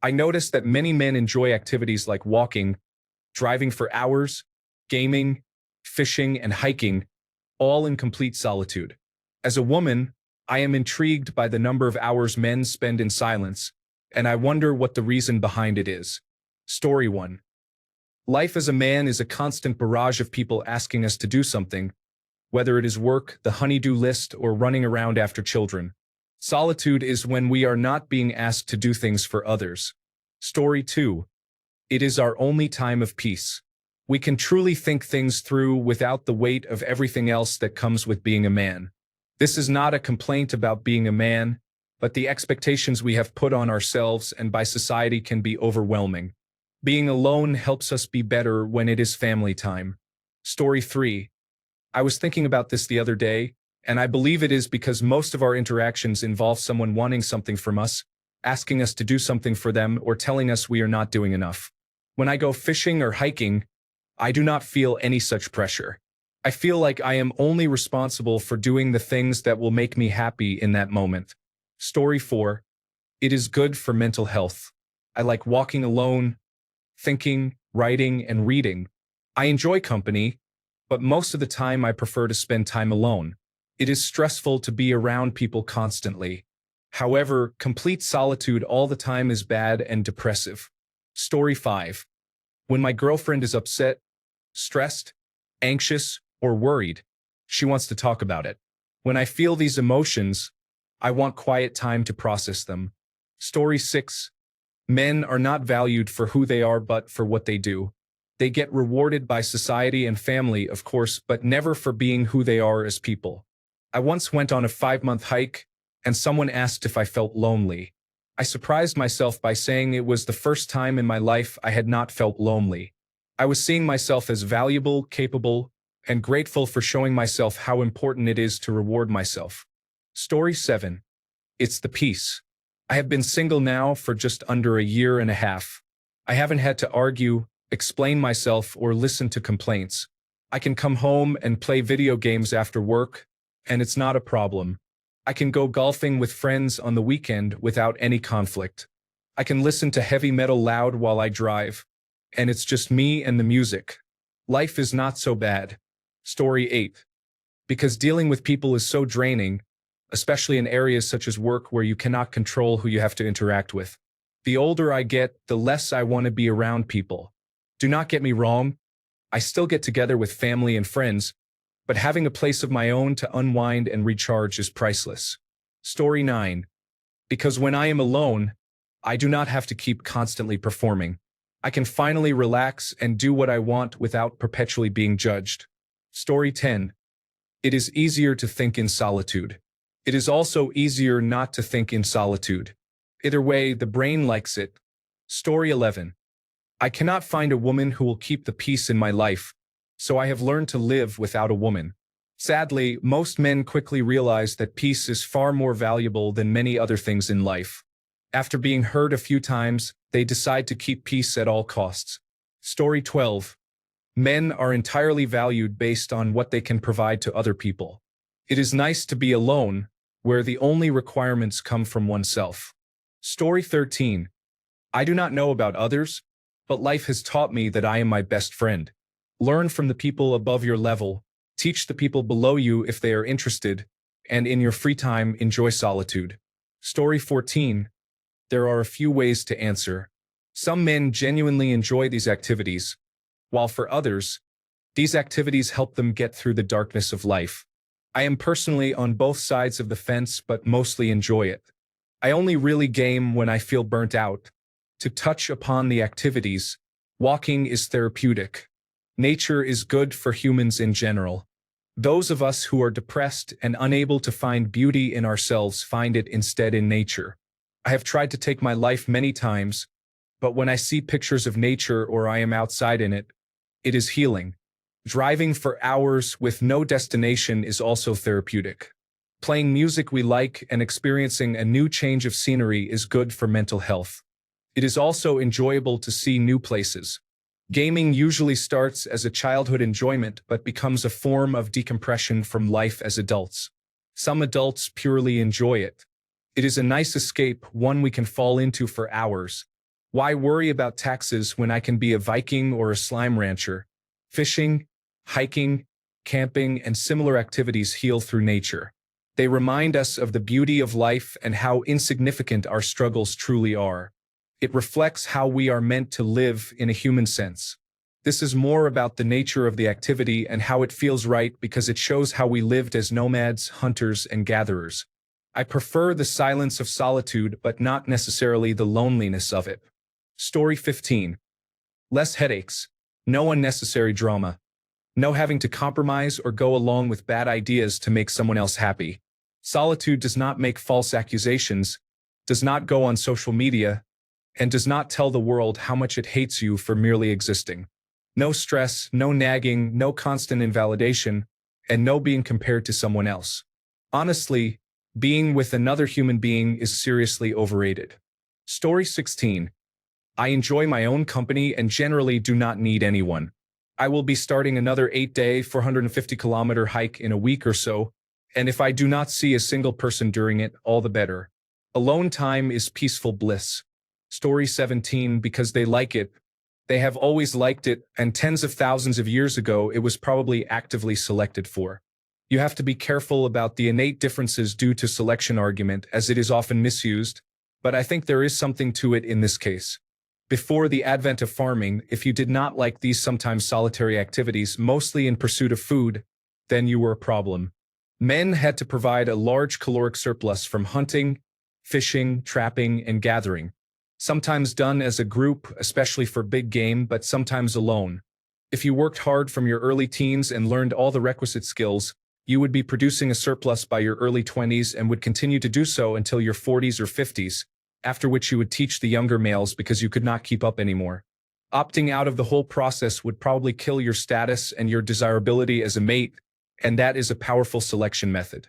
I noticed that many men enjoy activities like walking, driving for hours, gaming, fishing, and hiking, all in complete solitude. As a woman, I am intrigued by the number of hours men spend in silence, and I wonder what the reason behind it is. Story 1. Life as a man is a constant barrage of people asking us to do something, whether it is work, the honey-do list, or running around after children. Solitude is when we are not being asked to do things for others. Story 2. It is our only time of peace. We can truly think things through without the weight of everything else that comes with being a man. This is not a complaint about being a man, but the expectations we have put on ourselves and by society can be overwhelming. Being alone helps us be better when it is family time. Story 3. I was thinking about this the other day, and I believe it is because most of our interactions involve someone wanting something from us, asking us to do something for them, or telling us we are not doing enough. When I go fishing or hiking, I do not feel any such pressure. I feel like I am only responsible for doing the things that will make me happy in that moment. Story 4. It is good for mental health. I like walking alone, thinking, writing, and reading. I enjoy company, but most of the time I prefer to spend time alone. It is stressful to be around people constantly. However, complete solitude all the time is bad and depressive. Story 5. When my girlfriend is upset, stressed, anxious, or worried, she wants to talk about it. When I feel these emotions, I want quiet time to process them. Story 6. Men are not valued for who they are but for what they do. They get rewarded by society and family, of course, but never for being who they are as people. I once went on a 5-month hike, and someone asked if I felt lonely. I surprised myself by saying it was the first time in my life I had not felt lonely. I was seeing myself as valuable, capable, and grateful for showing myself how important it is to reward myself. Story 7. It's the peace. I have been single now for just under a year and a half. I haven't had to argue, explain myself, or listen to complaints. I can come home and play video games after work, and it's not a problem. I can go golfing with friends on the weekend without any conflict. I can listen to heavy metal loud while I drive, and it's just me and the music. Life is not so bad. Story 8. Because dealing with people is so draining, especially in areas such as work where you cannot control who you have to interact with. The older I get, the less I want to be around people. Do not get me wrong, I still get together with family and friends, but having a place of my own to unwind and recharge is priceless. Story 9. Because when I am alone, I do not have to keep constantly performing. I can finally relax and do what I want without perpetually being judged. Story 10. It is easier to think in solitude. It is also easier not to think in solitude. Either way, the brain likes it. Story 11. I cannot find a woman who will keep the peace in my life, so I have learned to live without a woman. Sadly, most men quickly realize that peace is far more valuable than many other things in life. After being hurt a few times, they decide to keep peace at all costs. Story 12. Men are entirely valued based on what they can provide to other people. It is nice to be alone, where the only requirements come from oneself. Story 13. I do not know about others, but life has taught me that I am my best friend. Learn from the people above your level, teach the people below you if they are interested, and in your free time, enjoy solitude. Story 14. There are a few ways to answer. Some men genuinely enjoy these activities, while for others, these activities help them get through the darkness of life. I am personally on both sides of the fence but mostly enjoy it. I only really game when I feel burnt out. To touch upon the activities, walking is therapeutic. Nature is good for humans in general. Those of us who are depressed and unable to find beauty in ourselves find it instead in nature. I have tried to take my life many times, but when I see pictures of nature or I am outside in it, it is healing. Driving for hours with no destination is also therapeutic. Playing music we like and experiencing a new change of scenery is good for mental health. It is also enjoyable to see new places. Gaming usually starts as a childhood enjoyment but becomes a form of decompression from life as adults. Some adults purely enjoy it. It is a nice escape, one we can fall into for hours. Why worry about taxes when I can be a Viking or a slime rancher? Fishing, hiking, camping, and similar activities heal through nature. They remind us of the beauty of life and how insignificant our struggles truly are. It reflects how we are meant to live in a human sense. This is more about the nature of the activity and how it feels right because it shows how we lived as nomads, hunters, and gatherers. I prefer the silence of solitude, but not necessarily the loneliness of it. Story 15. Less headaches. No unnecessary drama. No having to compromise or go along with bad ideas to make someone else happy. Solitude does not make false accusations, does not go on social media, and does not tell the world how much it hates you for merely existing. No stress, no nagging, no constant invalidation, and no being compared to someone else. Honestly, being with another human being is seriously overrated. Story 16. I enjoy my own company and generally do not need anyone. I will be starting another 8-day, 450-kilometer hike in a week or so, and if I do not see a single person during it, all the better. Alone time is peaceful bliss. Story 17. Because they like it. They have always liked it, and tens of thousands of years ago it was probably actively selected for. You have to be careful about the innate differences due to selection argument, as it is often misused, but I think there is something to it in this case. Before the advent of farming, if you did not like these sometimes solitary activities, mostly in pursuit of food, then you were a problem. Men had to provide a large caloric surplus from hunting, fishing, trapping, and gathering. Sometimes done as a group, especially for big game, but sometimes alone. If you worked hard from your early teens and learned all the requisite skills, you would be producing a surplus by your early 20s and would continue to do so until your 40s or 50s, after which you would teach the younger males because you could not keep up anymore. Opting out of the whole process would probably kill your status and your desirability as a mate, and that is a powerful selection method.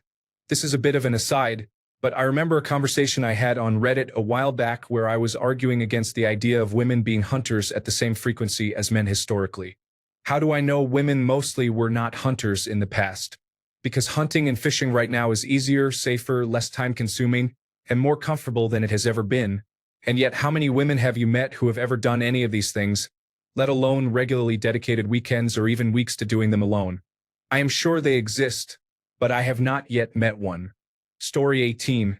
This is a bit of an aside, but I remember a conversation I had on Reddit a while back where I was arguing against the idea of women being hunters at the same frequency as men historically. How do I know women mostly were not hunters in the past? Because hunting and fishing right now is easier, safer, less time-consuming, and more comfortable than it has ever been. And yet, how many women have you met who have ever done any of these things, let alone regularly dedicated weekends or even weeks to doing them alone? I am sure they exist, but I have not yet met one. Story 18.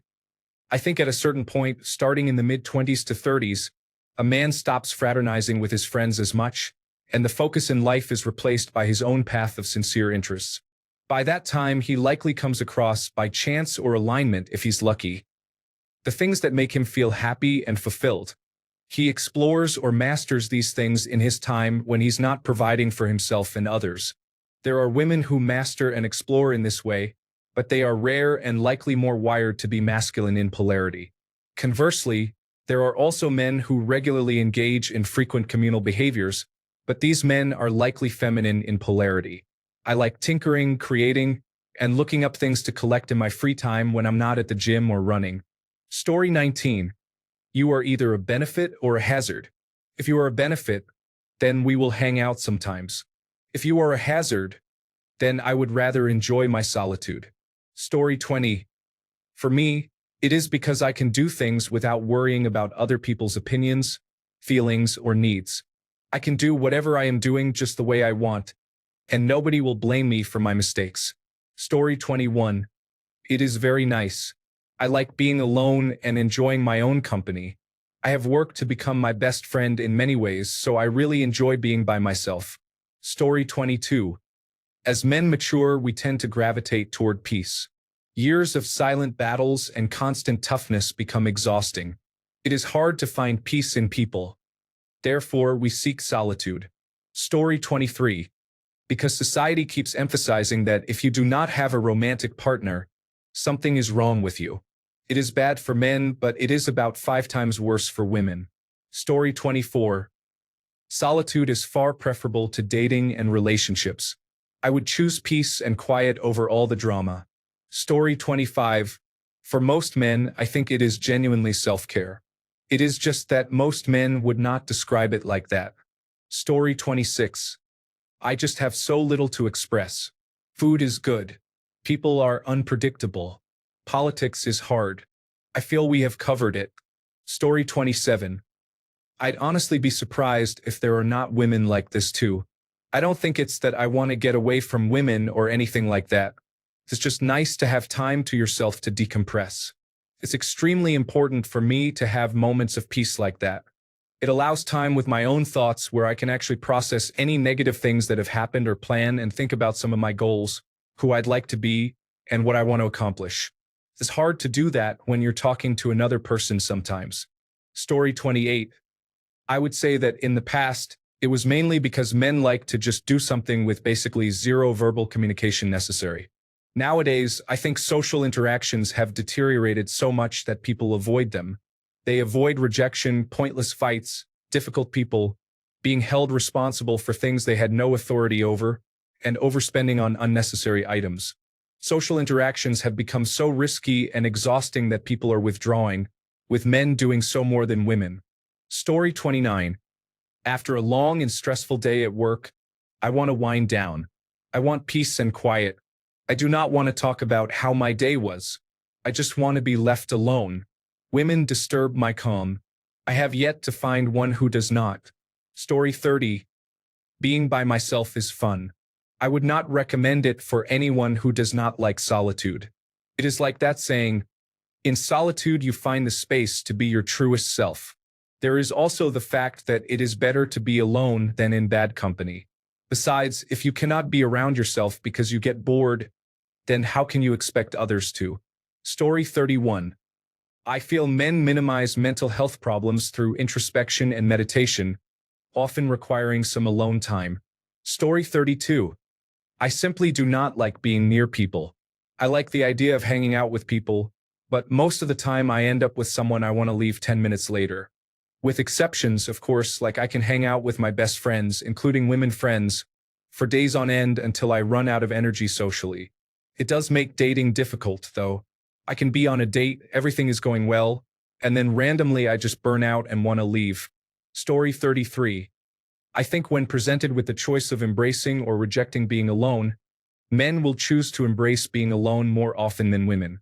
I think at a certain point, starting in the mid-20s to 30s, a man stops fraternizing with his friends as much, and the focus in life is replaced by his own path of sincere interests. By that time, he likely comes across, by chance or alignment if he's lucky, the things that make him feel happy and fulfilled. He explores or masters these things in his time when he's not providing for himself and others. There are women who master and explore in this way, but they are rare and likely more wired to be masculine in polarity. Conversely, there are also men who regularly engage in frequent communal behaviors, but these men are likely feminine in polarity. I like tinkering, creating, and looking up things to collect in my free time when I'm not at the gym or running. Story 19. You are either a benefit or a hazard. If you are a benefit, then we will hang out sometimes. If you are a hazard, then I would rather enjoy my solitude. Story 20. For me, it is because I can do things without worrying about other people's opinions, feelings, or needs. I can do whatever I am doing just the way I want, and nobody will blame me for my mistakes. Story 21. It is very nice. I like being alone and enjoying my own company. I have worked to become my best friend in many ways, so I really enjoy being by myself. Story 22. As men mature, we tend to gravitate toward peace. Years of silent battles and constant toughness become exhausting. It is hard to find peace in people. Therefore, we seek solitude. Story 23. Because society keeps emphasizing that if you do not have a romantic partner, something is wrong with you. It is bad for men, but it is about 5 times worse for women. Story 24. Solitude is far preferable to dating and relationships. I would choose peace and quiet over all the drama. Story 25. For most men, I think it is genuinely self-care. It is just that most men would not describe it like that. Story 26. I just have so little to express. Food is good. People are unpredictable. Politics is hard. I feel we have covered it. Story 27. I'd honestly be surprised if there are not women like this too. I don't think it's that I want to get away from women or anything like that. It's just nice to have time to yourself to decompress. It's extremely important for me to have moments of peace like that. It allows time with my own thoughts where I can actually process any negative things that have happened or plan and think about some of my goals, who I'd like to be, and what I want to accomplish. It's hard to do that when you're talking to another person sometimes. Story 28. I would say that in the past, it was mainly because men like to just do something with basically zero verbal communication necessary. Nowadays, I think social interactions have deteriorated so much that people avoid them. They avoid rejection, pointless fights, difficult people, being held responsible for things they had no authority over, and overspending on unnecessary items. Social interactions have become so risky and exhausting that people are withdrawing, with men doing so more than women. Story 29. After a long and stressful day at work, I want to wind down. I want peace and quiet. I do not want to talk about how my day was. I just want to be left alone. Women disturb my calm. I have yet to find one who does not. Story 30. Being by myself is fun. I would not recommend it for anyone who does not like solitude. It is like that saying, in solitude you find the space to be your truest self. There is also the fact that it is better to be alone than in bad company. Besides, if you cannot be around yourself because you get bored, then how can you expect others to? Story 31. I feel men minimize mental health problems through introspection and meditation, often requiring some alone time. Story 32. I simply do not like being near people. I like the idea of hanging out with people, but most of the time I end up with someone I want to leave 10 minutes later. With exceptions, of course, like I can hang out with my best friends, including women friends, for days on end until I run out of energy socially. It does make dating difficult, though. I can be on a date, everything is going well, and then randomly I just burn out and want to leave. Story 33. I think when presented with the choice of embracing or rejecting being alone, men will choose to embrace being alone more often than women.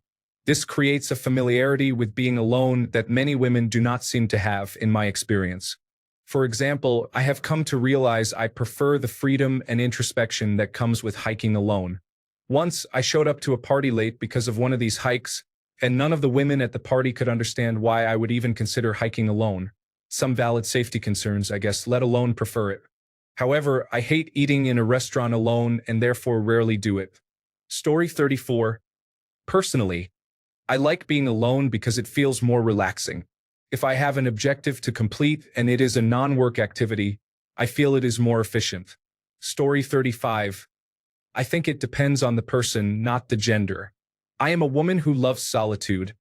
This creates a familiarity with being alone that many women do not seem to have, in my experience. For example, I have come to realize I prefer the freedom and introspection that comes with hiking alone. Once, I showed up to a party late because of one of these hikes, and none of the women at the party could understand why I would even consider hiking alone. Some valid safety concerns, I guess, let alone prefer it. However, I hate eating in a restaurant alone and therefore rarely do it. Story 34. Personally, I like being alone because it feels more relaxing. If I have an objective to complete and it is a non-work activity, I feel it is more efficient. Story 35. I think it depends on the person, not the gender. I am a woman who loves solitude,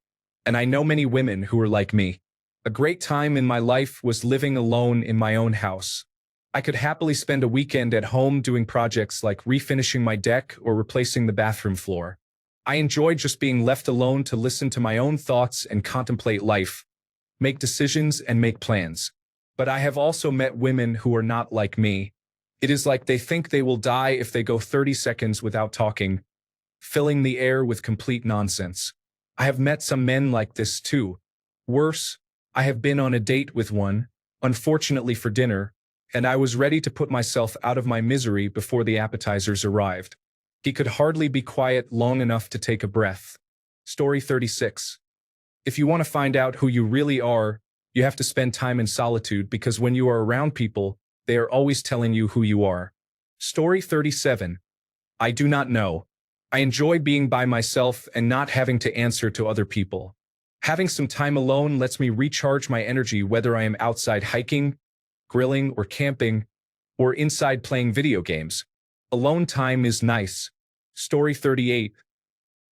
and I know many women who are like me. A great time in my life was living alone in my own house. I could happily spend a weekend at home doing projects like refinishing my deck or replacing the bathroom floor. I enjoy just being left alone to listen to my own thoughts and contemplate life, make decisions and make plans. But I have also met women who are not like me. It is like they think they will die if they go 30 seconds without talking, filling the air with complete nonsense. I have met some men like this too. Worse, I have been on a date with one, unfortunately for dinner, and I was ready to put myself out of my misery before the appetizers arrived. He could hardly be quiet long enough to take a breath. Story 36. If you want to find out who you really are, you have to spend time in solitude because when you are around people, they are always telling you who you are. Story 37. I do not know. I enjoy being by myself and not having to answer to other people. Having some time alone lets me recharge my energy whether I am outside hiking, grilling or camping, or inside playing video games. Alone time is nice. Story 38.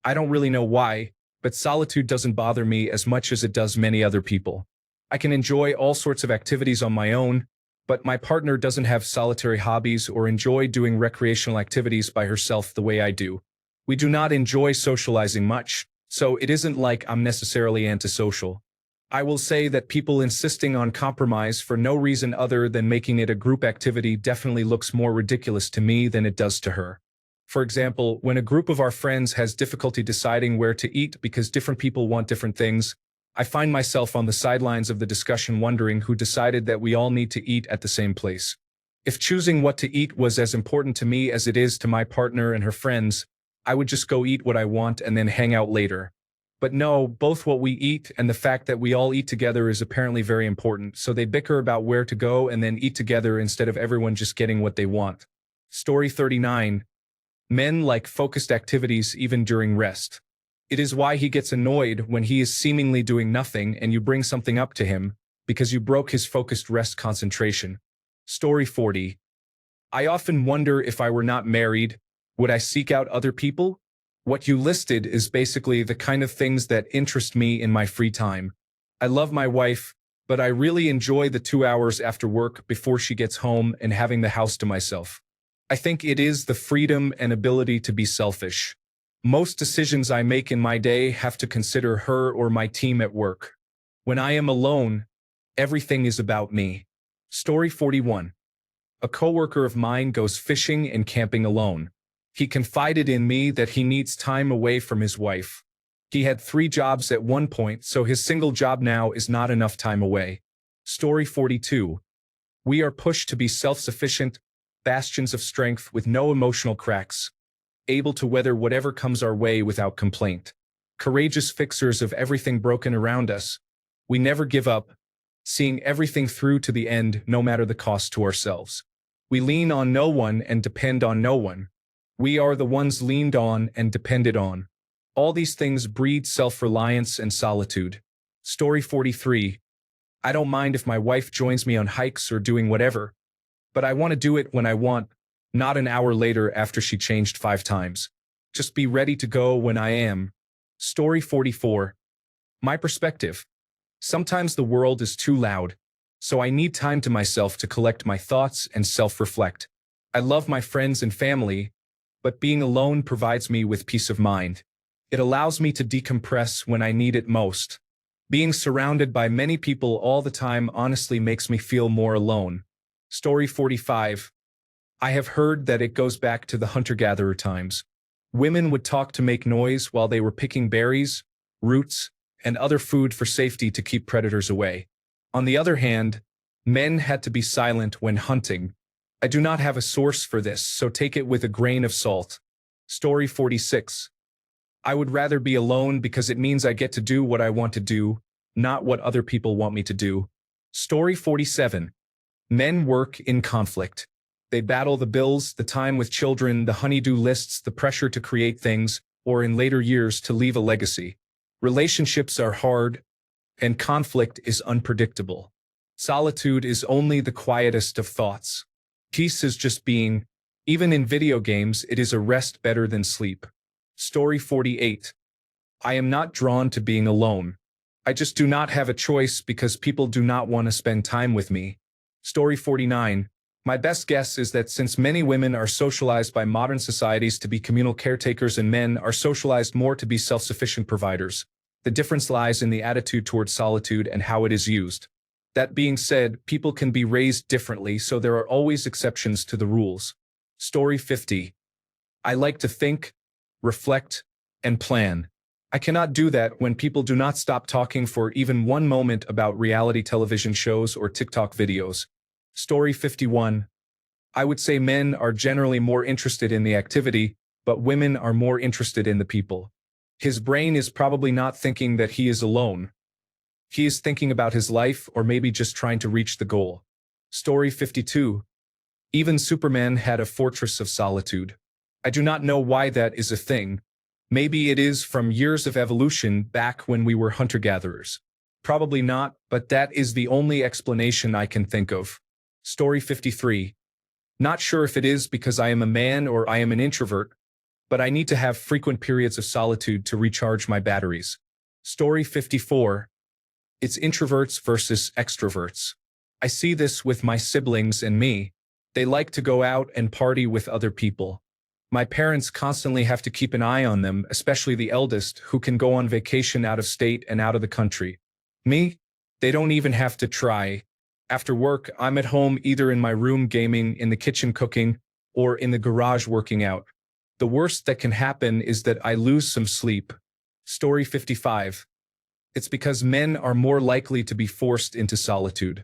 I don't really know why, but solitude doesn't bother me as much as it does many other people. I can enjoy all sorts of activities on my own, but my partner doesn't have solitary hobbies or enjoy doing recreational activities by herself the way I do. We do not enjoy socializing much, so it isn't like I'm necessarily antisocial. I will say that people insisting on compromise for no reason other than making it a group activity definitely looks more ridiculous to me than it does to her. For example, when a group of our friends has difficulty deciding where to eat because different people want different things, I find myself on the sidelines of the discussion wondering who decided that we all need to eat at the same place. If choosing what to eat was as important to me as it is to my partner and her friends, I would just go eat what I want and then hang out later. But no, both what we eat and the fact that we all eat together is apparently very important, so they bicker about where to go and then eat together instead of everyone just getting what they want. Story 39. Men like focused activities even during rest. It is why he gets annoyed when he is seemingly doing nothing and you bring something up to him, because you broke his focused rest concentration. Story 40. I often wonder if I were not married, would I seek out other people? What you listed is basically the kind of things that interest me in my free time. I love my wife, but I really enjoy the 2 hours after work before she gets home and having the house to myself. I think it is the freedom and ability to be selfish. Most decisions I make in my day have to consider her or my team at work. When I am alone, everything is about me. Story 41. A coworker of mine goes fishing and camping alone. He confided in me that he needs time away from his wife. He had 3 jobs at one point, so his single job now is not enough time away. Story 42. We are pushed to be self-sufficient, bastions of strength with no emotional cracks, able to weather whatever comes our way without complaint. Courageous fixers of everything broken around us. We never give up, seeing everything through to the end no matter the cost to ourselves. We lean on no one and depend on no one. We are the ones leaned on and depended on. All these things breed self-reliance and solitude. Story 43. I don't mind if my wife joins me on hikes or doing whatever, but I want to do it when I want, not an hour later after she changed 5 times. Just be ready to go when I am. Story 44. My perspective. Sometimes the world is too loud, so I need time to myself to collect my thoughts and self-reflect. I love my friends and family, but being alone provides me with peace of mind. It allows me to decompress when I need it most. Being surrounded by many people all the time honestly makes me feel more alone. Story 45. I have heard that it goes back to the hunter-gatherer times. Women would talk to make noise while they were picking berries, roots, and other food for safety to keep predators away. On the other hand, men had to be silent when hunting. I do not have a source for this, so take it with a grain of salt. Story 46. I would rather be alone because it means I get to do what I want to do, not what other people want me to do. Story 47. Men work in conflict. They battle the bills, the time with children, the honey-do lists, the pressure to create things, or in later years to leave a legacy. Relationships are hard, and conflict is unpredictable. Solitude is only the quietest of thoughts. Peace is just being. Even in video games, it is a rest better than sleep. Story 48. I am not drawn to being alone. I just do not have a choice because people do not want to spend time with me. Story 49. My best guess is that since many women are socialized by modern societies to be communal caretakers and men are socialized more to be self-sufficient providers, the difference lies in the attitude towards solitude and how it is used. That being said, people can be raised differently, so there are always exceptions to the rules. Story 50. I like to think, reflect, and plan. I cannot do that when people do not stop talking for even one moment about reality television shows or TikTok videos. Story 51. I would say men are generally more interested in the activity, but women are more interested in the people. His brain is probably not thinking that he is alone. He is thinking about his life or maybe just trying to reach the goal. Story 52. Even Superman had a fortress of solitude. I do not know why that is a thing. Maybe it is from years of evolution back when we were hunter-gatherers. Probably not, but that is the only explanation I can think of. Story 53. Not sure if it is because I am a man or I am an introvert, but I need to have frequent periods of solitude to recharge my batteries. Story 54. It's introverts versus extroverts. I see this with my siblings and me. They like to go out and party with other people. My parents constantly have to keep an eye on them, especially the eldest, who can go on vacation out of state and out of the country. Me? They don't even have to try. After work, I'm at home either in my room gaming, in the kitchen cooking, or in the garage working out. The worst that can happen is that I lose some sleep. Story 55. It's because men are more likely to be forced into solitude.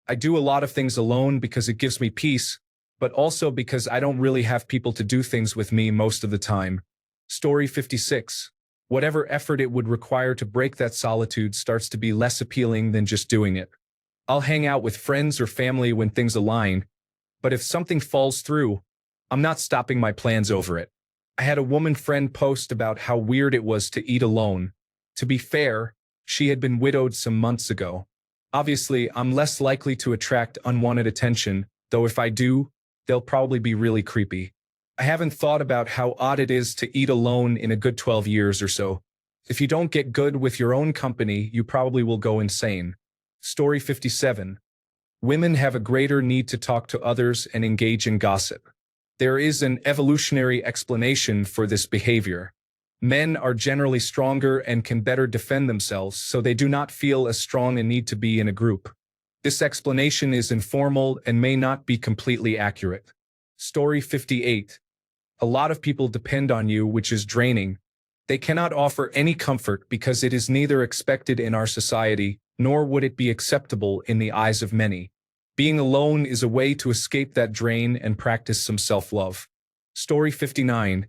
I do a lot of things alone because it gives me peace, but also because I don't really have people to do things with me most of the time. Story 56. Whatever effort it would require to break that solitude starts to be less appealing than just doing it. I'll hang out with friends or family when things align, but if something falls through, I'm not stopping my plans over it. I had a woman friend post about how weird it was to eat alone. To be fair, she had been widowed some months ago. Obviously, I'm less likely to attract unwanted attention, though if I do, they'll probably be really creepy. I haven't thought about how odd it is to eat alone in a good 12 years or so. If you don't get good with your own company, you probably will go insane. Story 57. Women have a greater need to talk to others and engage in gossip. There is an evolutionary explanation for this behavior. Men are generally stronger and can better defend themselves, so they do not feel as strong a need to be in a group. This explanation is informal and may not be completely accurate. Story 58. A lot of people depend on you, which is draining. They cannot offer any comfort because it is neither expected in our society, nor would it be acceptable in the eyes of many. Being alone is a way to escape that drain and practice some self-love. Story 59.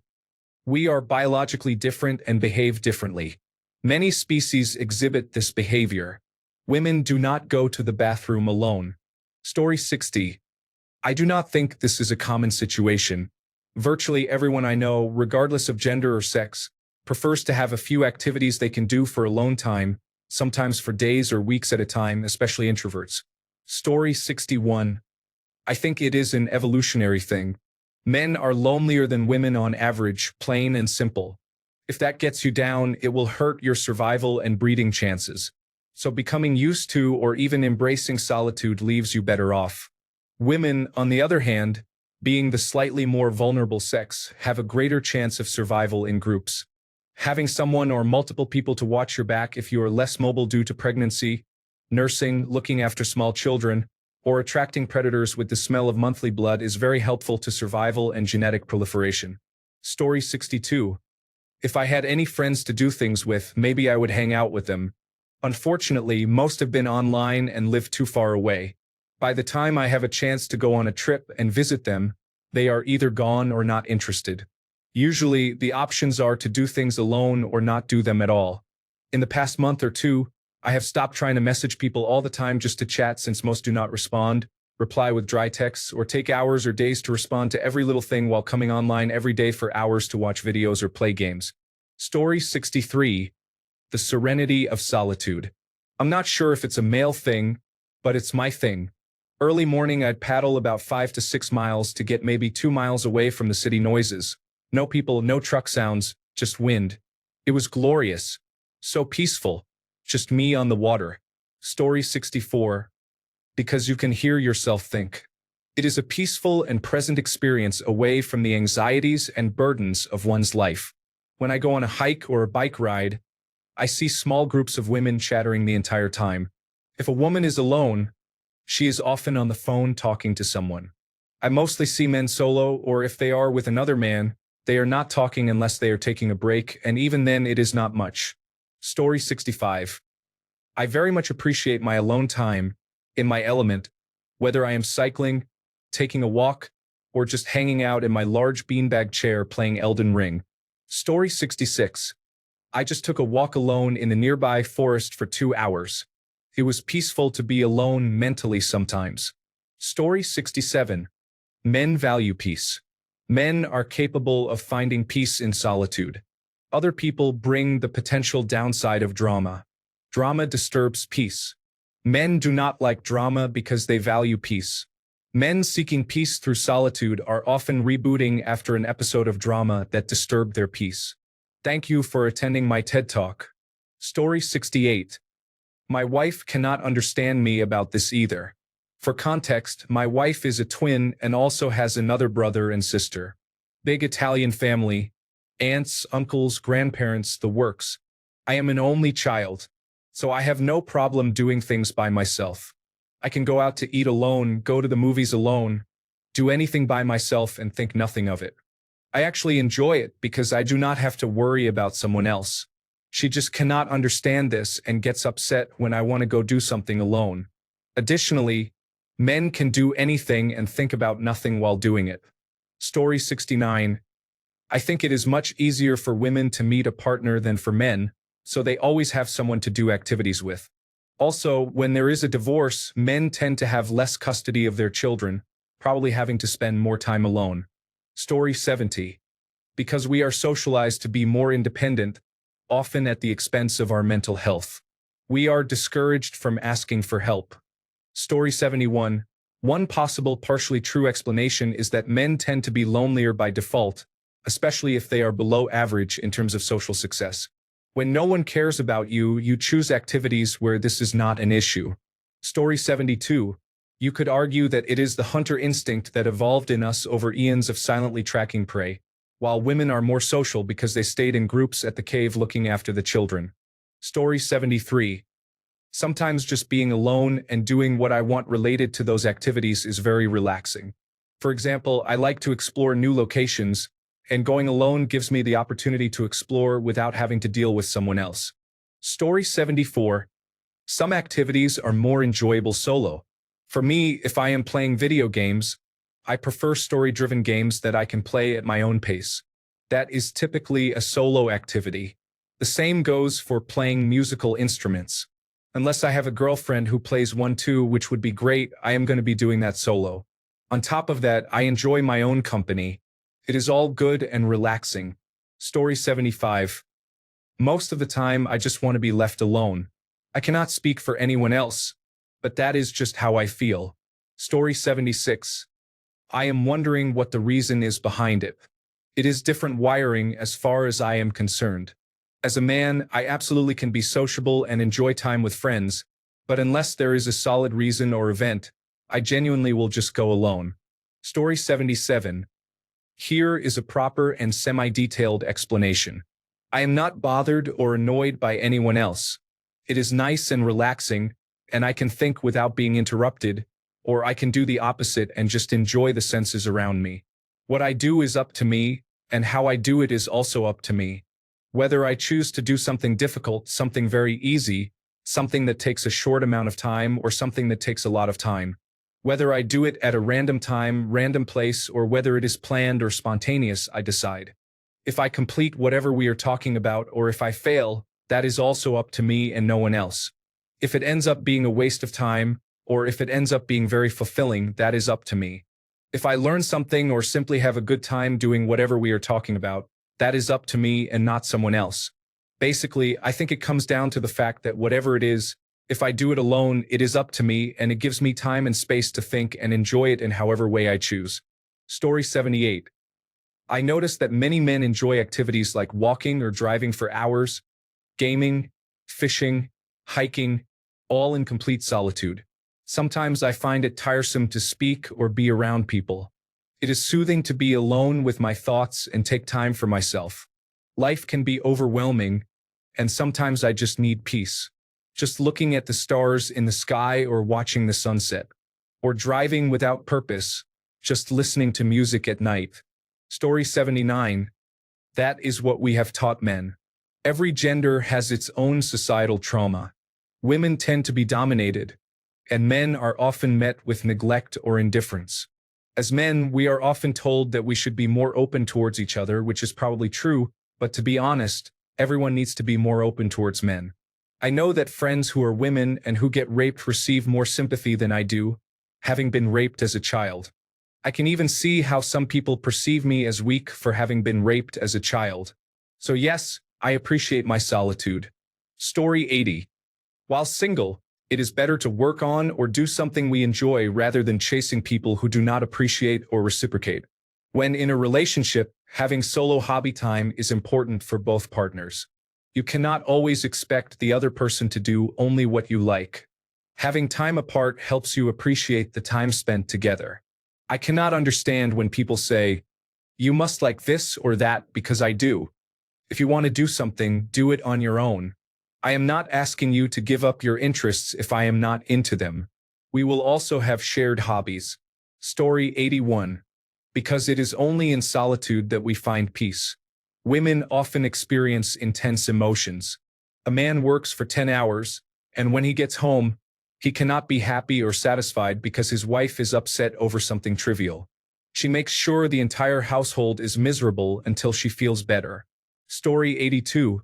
We are biologically different and behave differently. Many species exhibit this behavior. Women do not go to the bathroom alone. Story 60. I do not think this is a common situation. Virtually everyone I know, regardless of gender or sex, prefers to have a few activities they can do for alone time, sometimes for days or weeks at a time, especially introverts. Story 61. I think it is an evolutionary thing. Men are lonelier than women on average, plain and simple. If that gets you down, it will hurt your survival and breeding chances. So becoming used to or even embracing solitude leaves you better off. Women, on the other hand, being the slightly more vulnerable sex, have a greater chance of survival in groups. Having someone or multiple people to watch your back if you are less mobile due to pregnancy, nursing, looking after small children, or attracting predators with the smell of monthly blood is very helpful to survival and genetic proliferation. Story 62. If I had any friends to do things with, maybe I would hang out with them. Unfortunately, most have been online and live too far away. By the time I have a chance to go on a trip and visit them, they are either gone or not interested. Usually, the options are to do things alone or not do them at all. In the past month or two, I have stopped trying to message people all the time just to chat since most do not respond, reply with dry texts, or take hours or days to respond to every little thing while coming online every day for hours to watch videos or play games. Story 63. The serenity of solitude. I'm not sure if it's a male thing, but it's my thing. Early morning I'd paddle about 5 to 6 miles to get maybe 2 miles away from the city noises. No people, no truck sounds, just wind. It was glorious. So peaceful. Just me on the water. Story 64. Because you can hear yourself think. It is a peaceful and present experience away from the anxieties and burdens of one's life. When I go on a hike or a bike ride, I see small groups of women chattering the entire time. If a woman is alone, she is often on the phone talking to someone. I mostly see men solo, or if they are with another man, they are not talking unless they are taking a break, and even then it is not much. Story 65. I very much appreciate my alone time, in my element, whether I am cycling, taking a walk, or just hanging out in my large beanbag chair playing Elden Ring. Story 66. I just took a walk alone in the nearby forest for 2 hours. It was peaceful to be alone mentally sometimes. Story 67. Men value peace. Men are capable of finding peace in solitude. Other people bring the potential downside of drama. Drama disturbs peace. Men do not like drama because they value peace. Men seeking peace through solitude are often rebooting after an episode of drama that disturbed their peace. Thank you for attending my TED Talk. Story 68. My wife cannot understand me about this either. For context, my wife is a twin and also has another brother and sister. Big Italian family. Aunts, uncles, grandparents, the works. I am an only child, so I have no problem doing things by myself. I can go out to eat alone, go to the movies alone, do anything by myself and think nothing of it. I actually enjoy it because I do not have to worry about someone else. She just cannot understand this and gets upset when I want to go do something alone. Additionally, men can do anything and think about nothing while doing it. Story 69. I think it is much easier for women to meet a partner than for men, so they always have someone to do activities with. Also, when there is a divorce, men tend to have less custody of their children, probably having to spend more time alone. Story 70. Because we are socialized to be more independent, often at the expense of our mental health. We are discouraged from asking for help. Story 71. One possible partially true explanation is that men tend to be lonelier by default, especially if they are below average in terms of social success. When no one cares about you, you choose activities where this is not an issue. Story 72. You could argue that it is the hunter instinct that evolved in us over eons of silently tracking prey, while women are more social because they stayed in groups at the cave looking after the children. Story 73. Sometimes just being alone and doing what I want related to those activities is very relaxing. For example, I like to explore new locations, and going alone gives me the opportunity to explore without having to deal with someone else. Story 74. Some activities are more enjoyable solo. For me, if I am playing video games, I prefer story-driven games that I can play at my own pace. That is typically a solo activity. The same goes for playing musical instruments. Unless I have a girlfriend who plays one too, which would be great, I am going to be doing that solo. On top of that, I enjoy my own company. It is all good and relaxing. Story 75. Most of the time, I just want to be left alone. I cannot speak for anyone else, but that is just how I feel. Story 76. I am wondering what the reason is behind it. It is different wiring as far as I am concerned. As a man, I absolutely can be sociable and enjoy time with friends, but unless there is a solid reason or event, I genuinely will just go alone. Story 77. Here is a proper and semi-detailed explanation. I am not bothered or annoyed by anyone else. It is nice and relaxing, and I can think without being interrupted, or I can do the opposite and just enjoy the senses around me. What I do is up to me, and how I do it is also up to me. Whether I choose to do something difficult, something very easy, something that takes a short amount of time, or something that takes a lot of time. Whether I do it at a random time, random place, or whether it is planned or spontaneous, I decide. If I complete whatever we are talking about, or if I fail, that is also up to me and no one else. If it ends up being a waste of time, or if it ends up being very fulfilling, that is up to me. If I learn something or simply have a good time doing whatever we are talking about, that is up to me and not someone else. Basically, I think it comes down to the fact that whatever it is, if I do it alone, it is up to me and it gives me time and space to think and enjoy it in however way I choose. Story 78. I notice that many men enjoy activities like walking or driving for hours, gaming, fishing, hiking, all in complete solitude. Sometimes I find it tiresome to speak or be around people. It is soothing to be alone with my thoughts and take time for myself. Life can be overwhelming, and sometimes I just need peace. Just looking at the stars in the sky or watching the sunset. Or driving without purpose, just listening to music at night. Story 79. That is what we have taught men. Every gender has its own societal trauma. Women tend to be dominated, and men are often met with neglect or indifference. As men, we are often told that we should be more open towards each other, which is probably true, but to be honest, everyone needs to be more open towards men. I know that friends who are women and who get raped receive more sympathy than I do, having been raped as a child. I can even see how some people perceive me as weak for having been raped as a child. So yes, I appreciate my solitude. Story 80. While single, it is better to work on or do something we enjoy rather than chasing people who do not appreciate or reciprocate. When in a relationship, having solo hobby time is important for both partners. You cannot always expect the other person to do only what you like. Having time apart helps you appreciate the time spent together. I cannot understand when people say, "You must like this or that," because I do. If you want to do something, do it on your own. I am not asking you to give up your interests if I am not into them. We will also have shared hobbies. Story 81. Because it is only in solitude that we find peace. Women often experience intense emotions. A man works for 10 hours, and when he gets home, he cannot be happy or satisfied because his wife is upset over something trivial. She makes sure the entire household is miserable until she feels better. Story 82.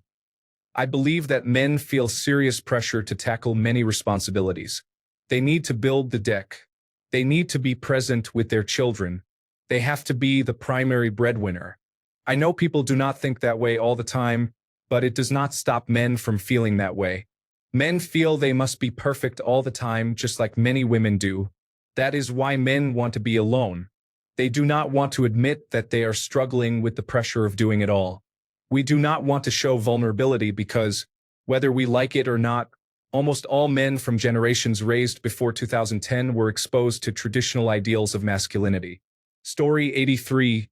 I believe that men feel serious pressure to tackle many responsibilities. They need to build the deck. They need to be present with their children. They have to be the primary breadwinner. I know people do not think that way all the time, but it does not stop men from feeling that way. Men feel they must be perfect all the time, just like many women do. That is why men want to be alone. They do not want to admit that they are struggling with the pressure of doing it all. We do not want to show vulnerability because, whether we like it or not, almost all men from generations raised before 2010 were exposed to traditional ideals of masculinity. Story 83.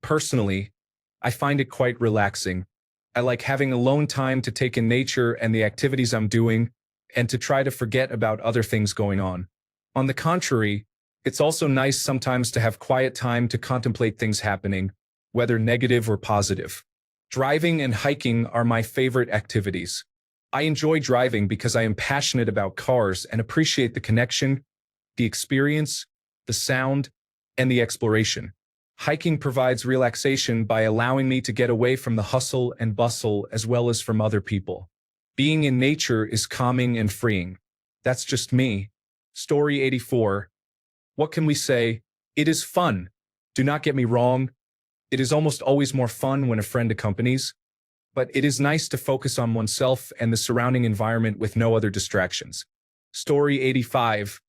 Personally, I find it quite relaxing. I like having alone time to take in nature and the activities I'm doing, and to try to forget about other things going on. On the contrary, it's also nice sometimes to have quiet time to contemplate things happening, whether negative or positive. Driving and hiking are my favorite activities. I enjoy driving because I am passionate about cars and appreciate the connection, the experience, the sound, and the exploration. Hiking provides relaxation by allowing me to get away from the hustle and bustle as well as from other people. Being in nature is calming and freeing. That's just me. Story 84. What can we say? It is fun. Do not get me wrong. It is almost always more fun when a friend accompanies, but it is nice to focus on oneself and the surrounding environment with no other distractions. Story 85.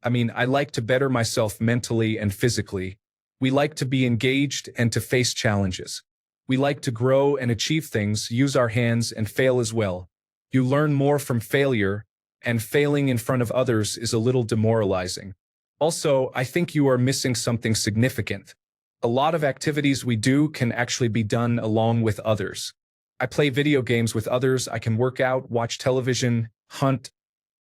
I like to better myself mentally and physically. We like to be engaged and to face challenges. We like to grow and achieve things, use our hands, and fail as well. You learn more from failure, and failing in front of others is a little demoralizing. Also, I think you are missing something significant. A lot of activities we do can actually be done along with others. I play video games with others, I can work out, watch television, hunt,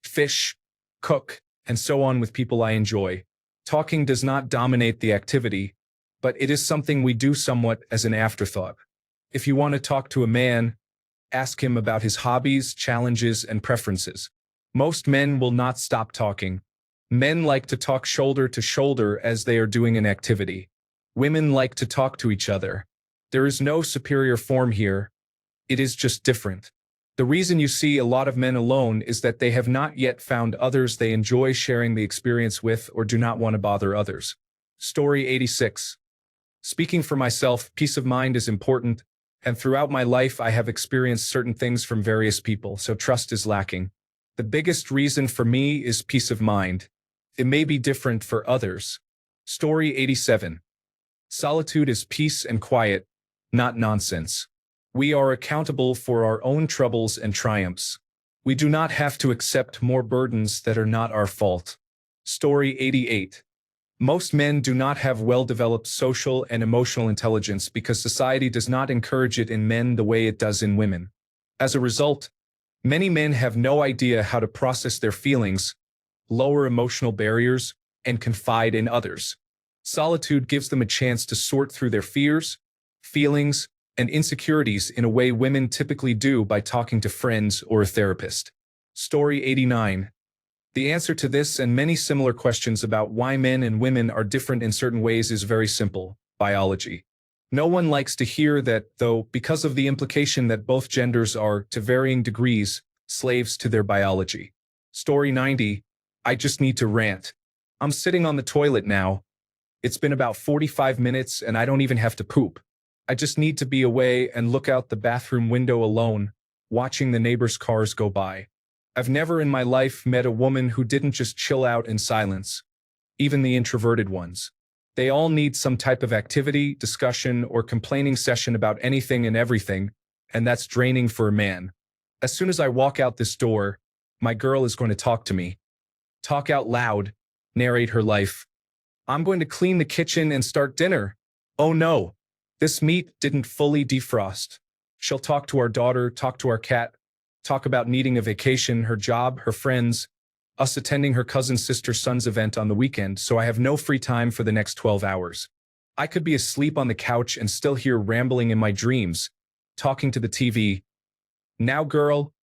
fish, cook, and so on with people I enjoy. Talking does not dominate the activity, but it is something we do somewhat as an afterthought. If you want to talk to a man, ask him about his hobbies, challenges, and preferences. Most men will not stop talking. Men like to talk shoulder to shoulder as they are doing an activity. Women like to talk to each other. There is no superior form here. It is just different. The reason you see a lot of men alone is that they have not yet found others they enjoy sharing the experience with or do not want to bother others. Story 86. Speaking for myself, peace of mind is important, and throughout my life I have experienced certain things from various people, so trust is lacking. The biggest reason for me is peace of mind. It may be different for others. Story 87. Solitude is peace and quiet, not nonsense. We are accountable for our own troubles and triumphs. We do not have to accept more burdens that are not our fault. Story 88. Most men do not have well-developed social and emotional intelligence because society does not encourage it in men the way it does in women. As a result, many men have no idea how to process their feelings, lower emotional barriers, and confide in others. Solitude gives them a chance to sort through their fears, feelings, and insecurities in a way women typically do by talking to friends or a therapist. Story 89. The answer to this and many similar questions about why men and women are different in certain ways is very simple: biology. No one likes to hear that, though, because of the implication that both genders are, to varying degrees, slaves to their biology. Story 90. I just need to rant. I'm sitting on the toilet now. It's been about 45 minutes and I don't even have to poop. I just need to be away and look out the bathroom window alone, watching the neighbors' cars go by. I've never in my life met a woman who didn't just chill out in silence, even the introverted ones. They all need some type of activity, discussion, or complaining session about anything and everything, and that's draining for a man. As soon as I walk out this door, my girl is going to talk to me. Talk out loud, narrate her life. I'm going to clean the kitchen and start dinner. Oh no, this meat didn't fully defrost. She'll talk to our daughter, talk to our cat, talk about needing a vacation, her job, her friends, us attending her cousin's sister's son's event on the weekend, so I have no free time for the next 12 hours. I could be asleep on the couch and still hear rambling in my dreams, talking to the TV. Now, girl,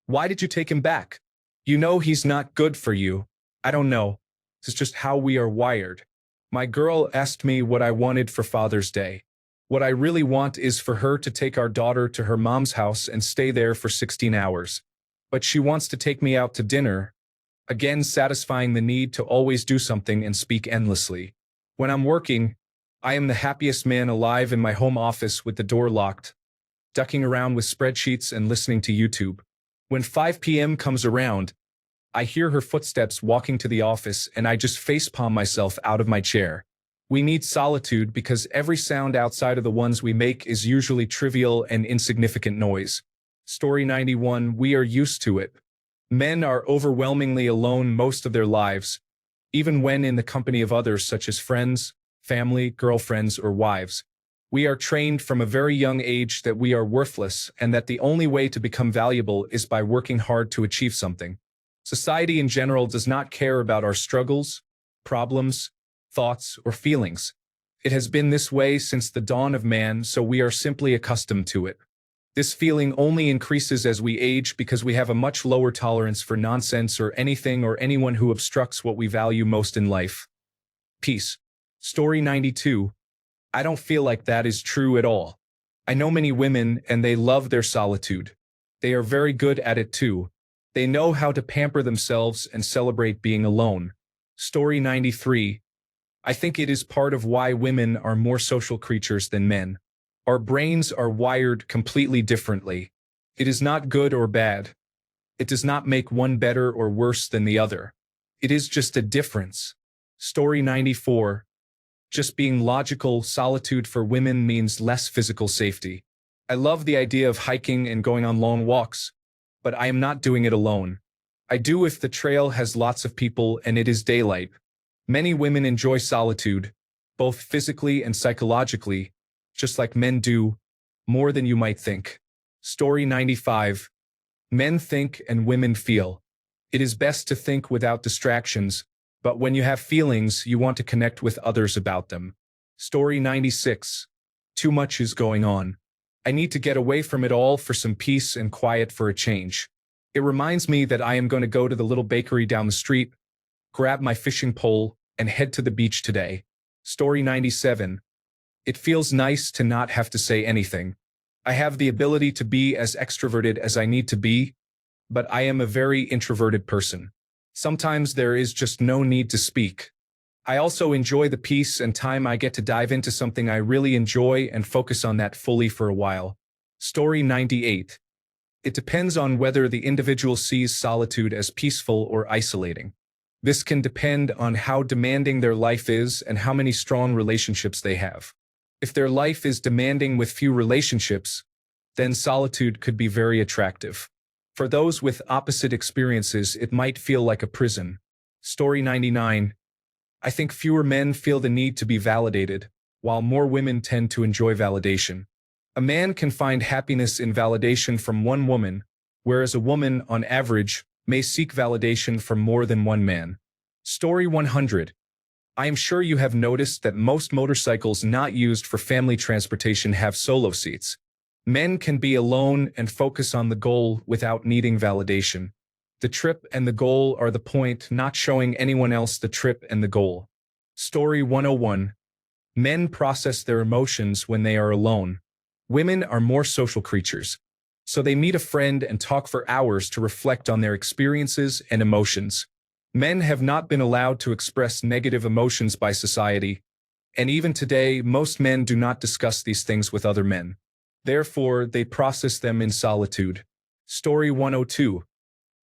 why did you take him back? You know he's not good for you. I don't know. This is just how we are wired. My girl asked me what I wanted for Father's Day. What I really want is for her to take our daughter to her mom's house and stay there for 16 hours. But she wants to take me out to dinner, again satisfying the need to always do something and speak endlessly. When I'm working, I am the happiest man alive in my home office with the door locked, ducking around with spreadsheets and listening to YouTube. When 5 p.m. comes around, I hear her footsteps walking to the office and I just facepalm myself out of my chair. We need solitude because every sound outside of the ones we make is usually trivial and insignificant noise. Story 91, we are used to it. Men are overwhelmingly alone most of their lives, even when in the company of others such as friends, family, girlfriends, or wives. We are trained from a very young age that we are worthless and that the only way to become valuable is by working hard to achieve something. Society in general does not care about our struggles, problems, thoughts, or feelings. It has been this way since the dawn of man, so we are simply accustomed to it. This feeling only increases as we age because we have a much lower tolerance for nonsense or anything or anyone who obstructs what we value most in life. Peace. Story 92. I don't feel like that is true at all. I know many women and they love their solitude. They are very good at it too. They know how to pamper themselves and celebrate being alone. Story 93. I think it is part of why women are more social creatures than men. Our brains are wired completely differently. It is not good or bad. It does not make one better or worse than the other. It is just a difference. Story 94. Just being logical, solitude for women means less physical safety. I love the idea of hiking and going on long walks, but I am not doing it alone. I do if the trail has lots of people and it is daylight. Many women enjoy solitude, both physically and psychologically, just like men do, more than you might think. Story 95. Men think and women feel. It is best to think without distractions, but when you have feelings, you want to connect with others about them. Story 96. Too much is going on. I need to get away from it all for some peace and quiet for a change. It reminds me that I am going to go to the little bakery down the street, grab my fishing pole, and head to the beach today. Story 97. It feels nice to not have to say anything. I have the ability to be as extroverted as I need to be, but I am a very introverted person. Sometimes there is just no need to speak. I also enjoy the peace and time I get to dive into something I really enjoy and focus on that fully for a while. Story 98. It depends on whether the individual sees solitude as peaceful or isolating. This can depend on how demanding their life is and how many strong relationships they have. If their life is demanding with few relationships, then solitude could be very attractive. For those with opposite experiences, it might feel like a prison. Story 99. I think fewer men feel the need to be validated, while more women tend to enjoy validation. A man can find happiness in validation from one woman, whereas a woman, on average, may seek validation from more than one man. Story 100. I am sure you have noticed that most motorcycles not used for family transportation have solo seats. Men can be alone and focus on the goal without needing validation. The trip and the goal are the point, not showing anyone else the trip and the goal. Story 101. Men process their emotions when they are alone. Women are more social creatures, so they meet a friend and talk for hours to reflect on their experiences and emotions. Men have not been allowed to express negative emotions by society, and even today, most men do not discuss these things with other men. Therefore, they process them in solitude. Story 102.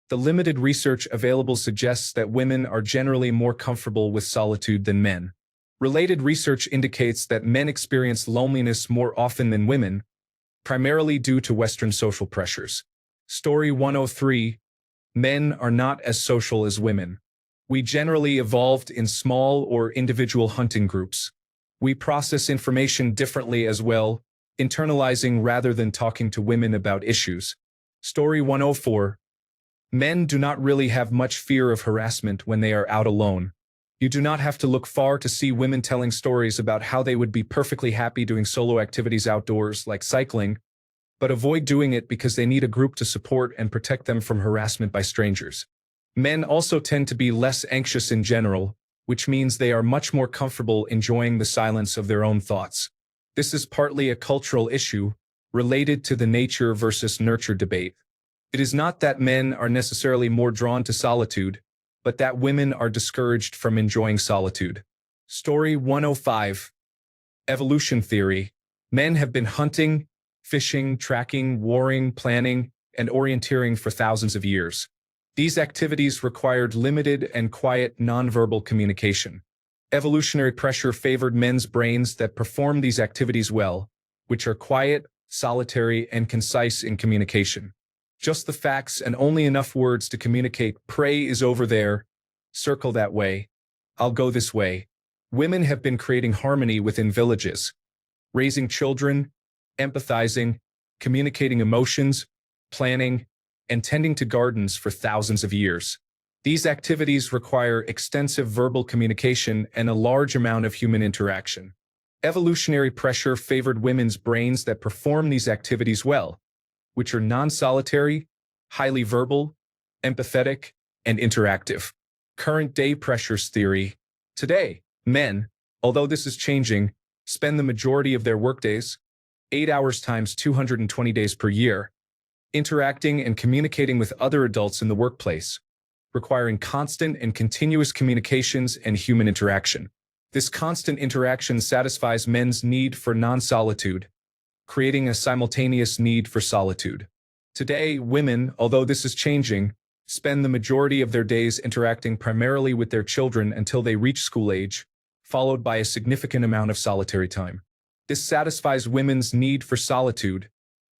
The limited research available suggests that women are generally more comfortable with solitude than men. Related research indicates that men experience loneliness more often than women, primarily due to Western social pressures. Story 103. Men are not as social as women. We generally evolved in small or individual hunting groups. We process information differently as well, internalizing rather than talking to women about issues. Story 104. Men do not really have much fear of harassment when they are out alone. You do not have to look far to see women telling stories about how they would be perfectly happy doing solo activities outdoors, like cycling, but avoid doing it because they need a group to support and protect them from harassment by strangers. Men also tend to be less anxious in general, which means they are much more comfortable enjoying the silence of their own thoughts. This is partly a cultural issue related to the nature versus nurture debate. It is not that men are necessarily more drawn to solitude, but that women are discouraged from enjoying solitude. Story 105. Evolution theory. Men have been hunting, fishing, tracking, warring, planning, and orienteering for thousands of years. These activities required limited and quiet nonverbal communication. Evolutionary pressure favored men's brains that perform these activities well, which are quiet, solitary, and concise in communication. Just the facts and only enough words to communicate. Prey is over there. Circle that way. I'll go this way. Women have been creating harmony within villages, raising children, empathizing, communicating emotions, planning, and tending to gardens for thousands of years. These activities require extensive verbal communication and a large amount of human interaction. Evolutionary pressure favored women's brains that perform these activities well, which are non-solitary, highly verbal, empathetic, and interactive. Current-day pressures theory. Today, men, although this is changing, spend the majority of their workdays, 8 hours times 220 days per year, interacting and communicating with other adults in the workplace, requiring constant and continuous communications and human interaction. This constant interaction satisfies men's need for non-solitude, creating a simultaneous need for solitude. Today, women, although this is changing, spend the majority of their days interacting primarily with their children until they reach school age, followed by a significant amount of solitary time. This satisfies women's need for solitude,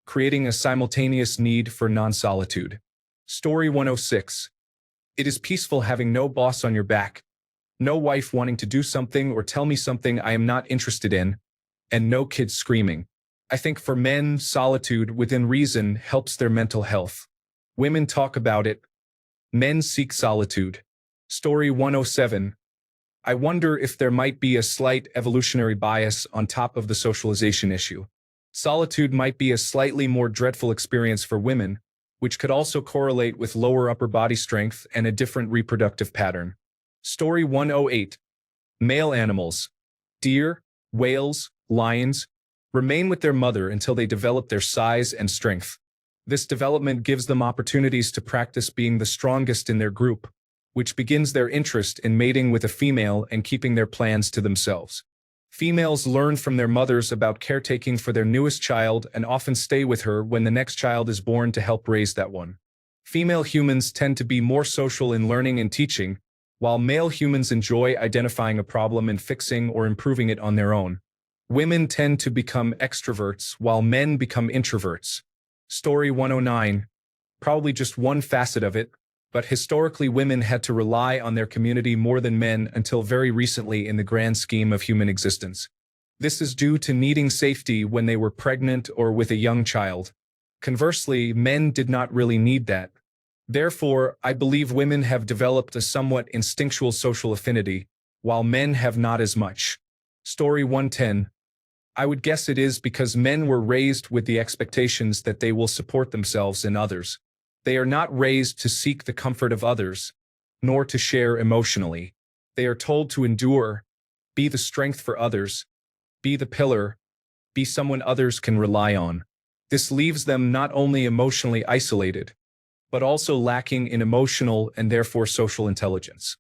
creating a simultaneous need for non-solitude. Story 106. It is peaceful having no boss on your back, no wife wanting to do something or tell me something I am not interested in, and no kids screaming. I think for men, solitude within reason helps their mental health. Women talk about it. Men seek solitude. Story 107. I wonder if there might be a slight evolutionary bias on top of the socialization issue. Solitude might be a slightly more dreadful experience for women, which could also correlate with lower upper body strength and a different reproductive pattern. Story 108. Male animals, deer, whales, lions, remain with their mother until they develop their size and strength. This development gives them opportunities to practice being the strongest in their group, which begins their interest in mating with a female and keeping their plans to themselves. Females learn from their mothers about caretaking for their newest child and often stay with her when the next child is born to help raise that one. Female humans tend to be more social in learning and teaching, while male humans enjoy identifying a problem and fixing or improving it on their own. Women tend to become extroverts while men become introverts. Story 109. Probably just one facet of it, but historically women had to rely on their community more than men until very recently in the grand scheme of human existence. This is due to needing safety when they were pregnant or with a young child. Conversely, men did not really need that. Therefore, I believe women have developed a somewhat instinctual social affinity, while men have not as much. Story 110. I would guess it is because men were raised with the expectations that they will support themselves and others. They are not raised to seek the comfort of others, nor to share emotionally. They are told to endure, be the strength for others, be the pillar, be someone others can rely on. This leaves them not only emotionally isolated, but also lacking in emotional and therefore social intelligence.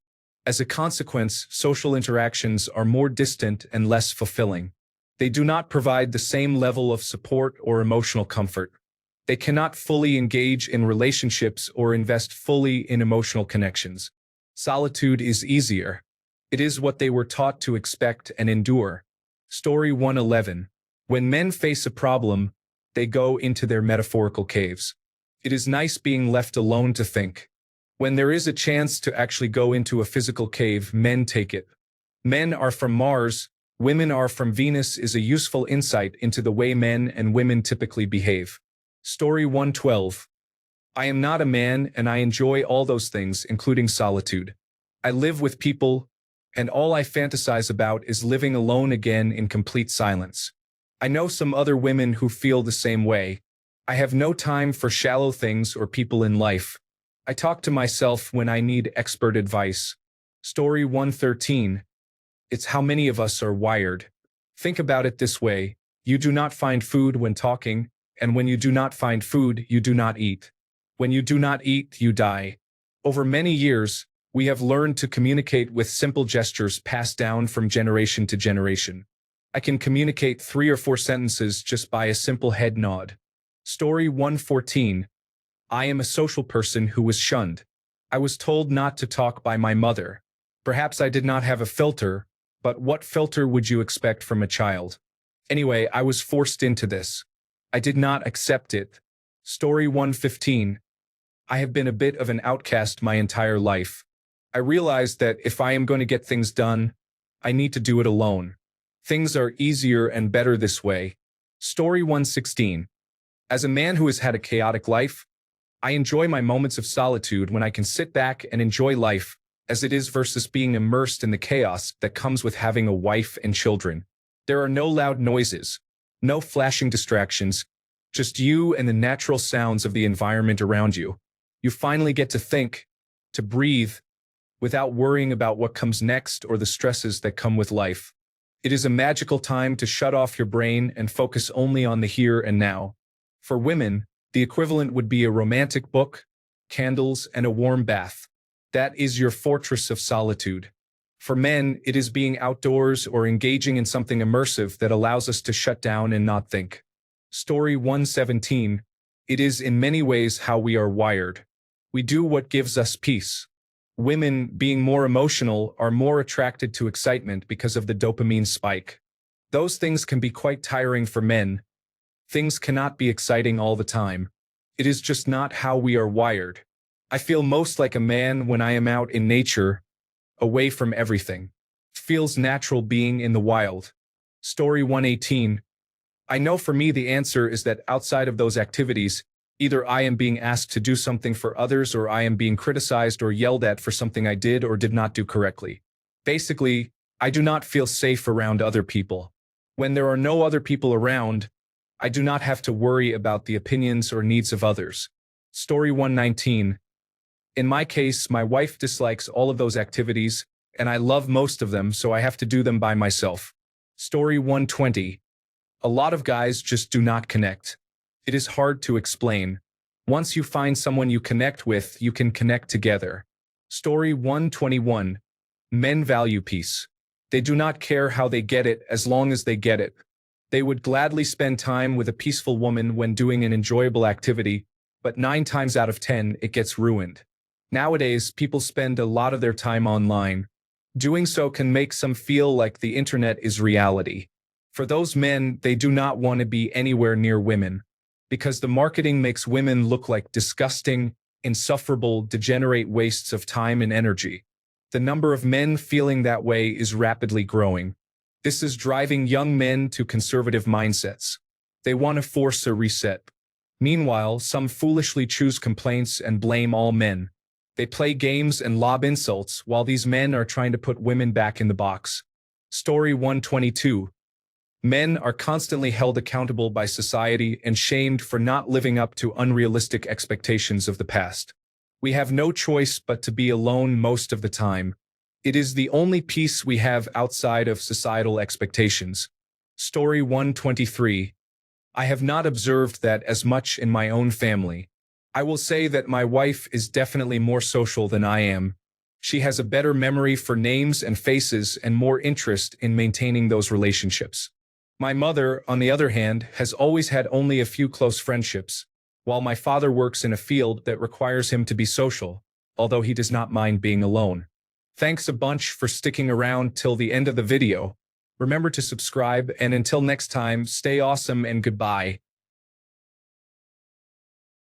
As a consequence, social interactions are more distant and less fulfilling. They do not provide the same level of support or emotional comfort. They cannot fully engage in relationships or invest fully in emotional connections. Solitude is easier. It is what they were taught to expect and endure. Story 111. When men face a problem, they go into their metaphorical caves. It is nice being left alone to think. When there is a chance to actually go into a physical cave, men take it. Men are from Mars, women are from Venus is a useful insight into the way men and women typically behave. Story 112. I am not a man and I enjoy all those things, including solitude. I live with people, and all I fantasize about is living alone again in complete silence. I know some other women who feel the same way. I have no time for shallow things or people in life. I talk to myself when I need expert advice. Story 113. It's how many of us are wired. Think about it this way. You do not find food when talking, and when you do not find food, you do not eat. When you do not eat, you die. Over many years, we have learned to communicate with simple gestures passed down from generation to generation. I can communicate 3 or 4 sentences just by a simple head nod. Story 114. I am a social person who was shunned. I was told not to talk by my mother. Perhaps I did not have a filter, but what filter would you expect from a child? Anyway, I was forced into this. I did not accept it. Story 115. I have been a bit of an outcast my entire life. I realized that if I am going to get things done, I need to do it alone. Things are easier and better this way. Story 116. As a man who has had a chaotic life, I enjoy my moments of solitude when I can sit back and enjoy life as it is versus being immersed in the chaos that comes with having a wife and children. There are no loud noises, no flashing distractions, just you and the natural sounds of the environment around you. You finally get to think, to breathe, without worrying about what comes next or the stresses that come with life. It is a magical time to shut off your brain and focus only on the here and now. For women, the equivalent would be a romantic book, candles, and a warm bath. That is your fortress of solitude. For men, it is being outdoors or engaging in something immersive that allows us to shut down and not think. Story 117. It is in many ways how we are wired. We do what gives us peace. Women, being more emotional, are more attracted to excitement because of the dopamine spike. Those things can be quite tiring for men. Things cannot be exciting all the time. It is just not how we are wired. I feel most like a man when I am out in nature, away from everything. Feels natural being in the wild. Story 118. I know for me the answer is that outside of those activities, either I am being asked to do something for others or I am being criticized or yelled at for something I did or did not do correctly. Basically, I do not feel safe around other people. When there are no other people around, I do not have to worry about the opinions or needs of others. Story 119. In my case, my wife dislikes all of those activities, and I love most of them, so I have to do them by myself. Story 120. A lot of guys just do not connect. It is hard to explain. Once you find someone you connect with, you can connect together. Story 121. Men value peace. They do not care how they get it as long as they get it. They would gladly spend time with a peaceful woman when doing an enjoyable activity, but 9 times out of 10, it gets ruined. Nowadays, people spend a lot of their time online. Doing so can make some feel like the internet is reality. For those men, they do not want to be anywhere near women, because the marketing makes women look like disgusting, insufferable, degenerate wastes of time and energy. The number of men feeling that way is rapidly growing. This is driving young men to conservative mindsets. They want to force a reset. Meanwhile, some foolishly choose complaints and blame all men. They play games and lob insults while these men are trying to put women back in the box. Story 122. Men are constantly held accountable by society and shamed for not living up to unrealistic expectations of the past. We have no choice but to be alone most of the time. It is the only peace we have outside of societal expectations. Story 123. I have not observed that as much in my own family. I will say that my wife is definitely more social than I am. She has a better memory for names and faces and more interest in maintaining those relationships. My mother, on the other hand, has always had only a few close friendships, while my father works in a field that requires him to be social, although he does not mind being alone. Thanks a bunch for sticking around till the end of the video. Remember to subscribe, and until next time, stay awesome and goodbye.